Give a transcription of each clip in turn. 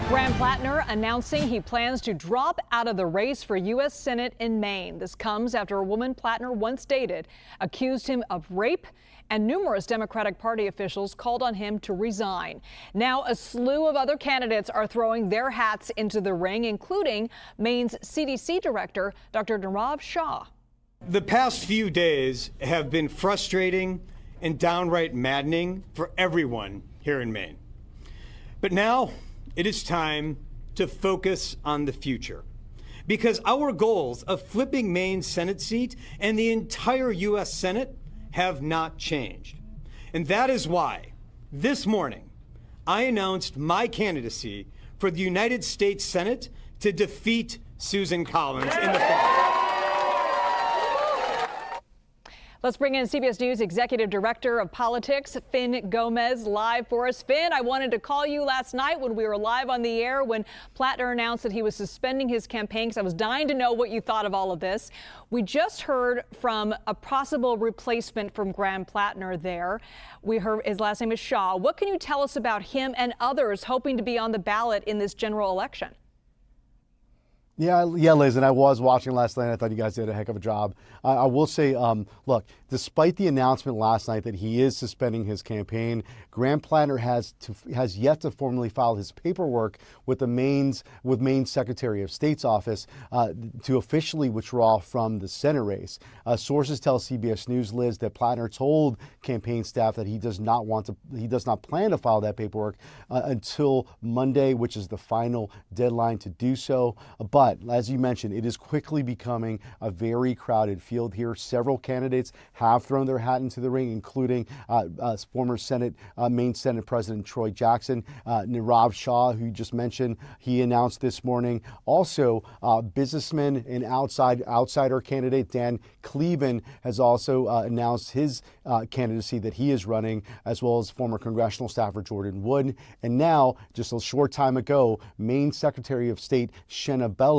Graham Plattner announcing he plans to drop out of the race for U.S. Senate in Maine. This comes after a woman Plattner once dated accused him of rape, and numerous Democratic Party officials called on him to resign. Now, a slew of other candidates are throwing their hats into the ring, including Maine's CDC director, Dr. Nirav Shah. The past few days have been frustrating and downright maddening for everyone here in Maine. But now it is time to focus on the future, because our goals of flipping Maine's Senate seat and the entire U.S. Senate have not changed. And that is why this morning I announced my candidacy for the United States Senate to defeat Susan Collins in the fall. Let's bring in CBS News Executive Director of Politics, Finn Gomez, live for us. Finn, I wanted to call you last night when we were live on the air when Plattner announced that he was suspending his campaign, because I was dying to know what you thought of all of this. We just heard from a possible replacement from Graham Plattner there. We heard his last name is Shah. What can you tell us about him and others hoping to be on the ballot in this general election? Yeah, Liz, and I was watching last night. I thought you guys did a heck of a job. I will say, look, despite the announcement last night that he is suspending his campaign, Graham Plattner has yet to formally file his paperwork with Maine Secretary of State's office to officially withdraw from the Senate race. Sources tell CBS News, Liz, that Plattner told campaign staff that he does not plan to file that paperwork until Monday, which is the final deadline to do so. But as you mentioned, it is quickly becoming a very crowded field here. Several candidates have thrown their hat into the ring, including former Maine Senate President Troy Jackson, Nirav Shah, who you just mentioned. He announced this morning. Also, businessman and outsider candidate Dan Cleven has also announced his candidacy that he is running, as well as former congressional staffer Jordan Wood. And now, just a short time ago, Maine Secretary of State Shenna Bellows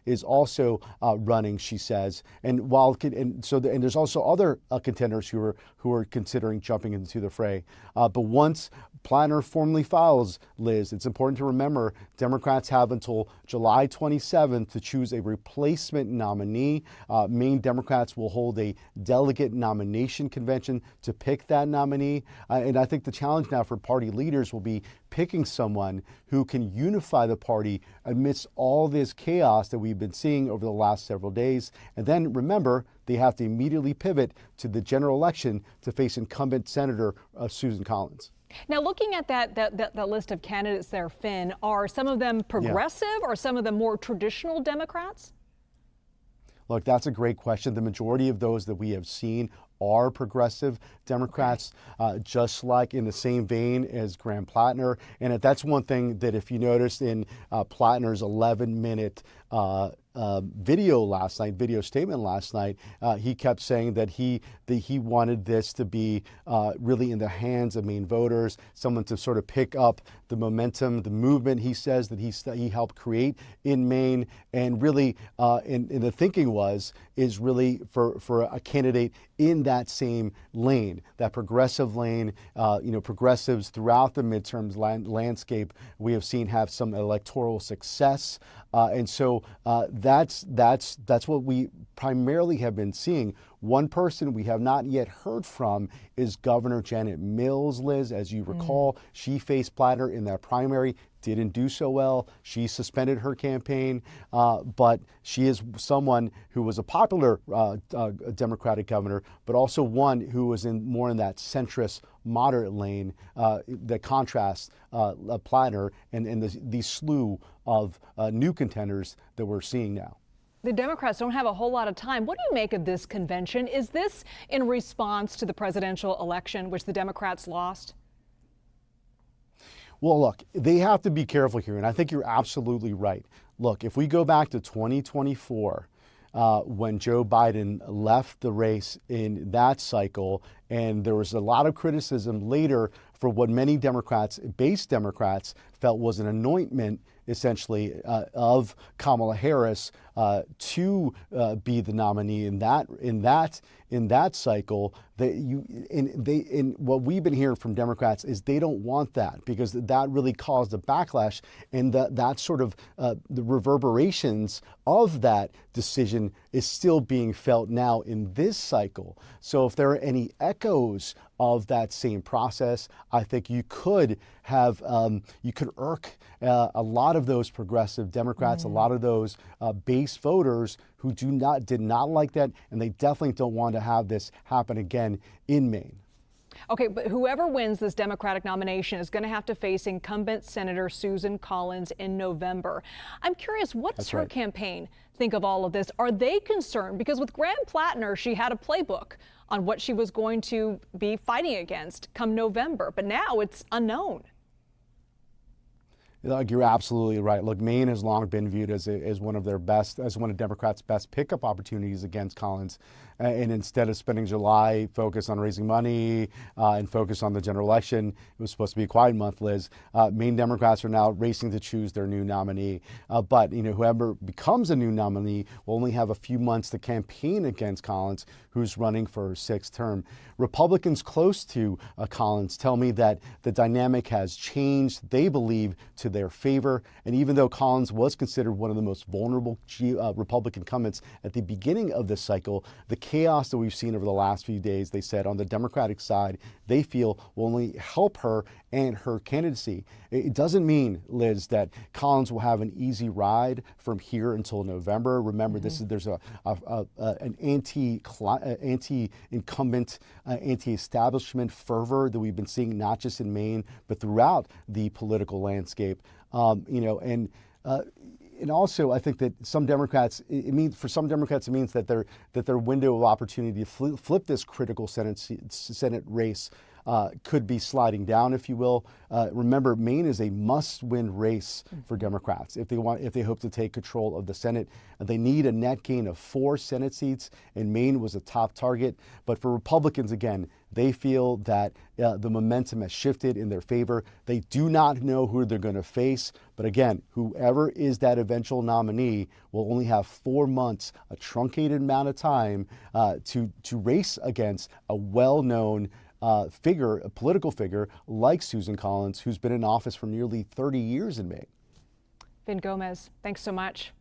is also running, she says. And there's also other contenders who are considering jumping into the fray. But once Plattner formally files, Liz, it's important to remember Democrats have until July 27th to choose a replacement nominee. Maine Democrats will hold a delegate nomination convention to pick that nominee. And I think the challenge now for party leaders will be picking someone who can unify the party amidst all this chaos that we've been seeing over the last several days. And then remember, they have to immediately pivot to the general election to face incumbent Senator Susan Collins. Now, looking at that list of candidates there, Finn, are some of them progressive or some of them more traditional Democrats? Look, that's a great question. The majority of those that we have seen are progressive Democrats, just like in the same vein as Graham Plattner. And that's one thing that, if you noticed in Plattner's 11-minute video statement last night, he kept saying that he wanted this to be really in the hands of Maine voters, someone to sort of pick up the momentum, the movement, he says, that he helped create in Maine. And really, in the thinking is really for a candidate in that same lane, that progressive lane. Progressives throughout the midterms landscape we have seen have some electoral success. And so that's what we primarily have been seeing. One person we have not yet heard from is Governor Janet Mills, Liz. As you recall, she faced Plattner in that primary, didn't do so well. She suspended her campaign, but she is someone who was a popular Democratic governor, but also one who was more in that centrist moderate lane that contrasts Plattner and the slew of new contenders that we're seeing now. The Democrats don't have a whole lot of time. What do you make of this convention? Is this in response to the presidential election, which the Democrats lost? Well, look, they have to be careful here, and I think you're absolutely right. Look, if we go back to 2024, when Joe Biden left the race in that cycle, and there was a lot of criticism later for what many Democrats, base Democrats, felt was an anointment, essentially, of Kamala Harris to be the nominee in that cycle. What we've been hearing from Democrats is they don't want that, because that really caused a backlash, and that sort of the reverberations of that decision is still being felt now in this cycle. So if there are any echoes of that same process, I think you could have you could irk a lot of those progressive Democrats, a lot of those base voters who did not like that, and they definitely don't want to have this happen again in Maine. Okay, but whoever wins this Democratic nomination is going to have to face incumbent Senator Susan Collins in November. I'm curious, what does her campaign think of all of this? Are they concerned? Because with Graham Plattner, she had a playbook on what she was going to be fighting against come November, but now it's unknown. You're absolutely right. Look, Maine has long been viewed as one of Democrats' best pickup opportunities against Collins. And instead of spending July focused on raising money and focus on the general election, it was supposed to be a quiet month, Liz. Maine Democrats are now racing to choose their new nominee. But whoever becomes a new nominee will only have a few months to campaign against Collins, who's running for her 6th term. Republicans close to Collins tell me that the dynamic has changed, they believe, to their favor. And even though Collins was considered one of the most vulnerable Republican incumbents at the beginning of this cycle, the chaos that we've seen over the last few days, they said on the Democratic side, they feel will only help her and her candidacy. It doesn't mean, Liz, that Collins will have an easy ride from here until November. Remember, there's an anti-incumbent, anti-establishment fervor that we've been seeing not just in Maine but throughout the political landscape. And also, I think that some Democrats, it means that their window of opportunity to flip this critical Senate race could be sliding down, if you will. Remember, Maine is a must-win race for Democrats if they hope to take control of the Senate. They need a net gain of 4 Senate seats, and Maine was a top target. But for Republicans, again, they feel that the momentum has shifted in their favor. They do not know who they're going to face. But again, whoever is that eventual nominee will only have 4 months, a truncated amount of time to race against a well-known a political figure like Susan Collins, who's been in office for nearly 30 years in Maine. Vin Gomez, thanks so much.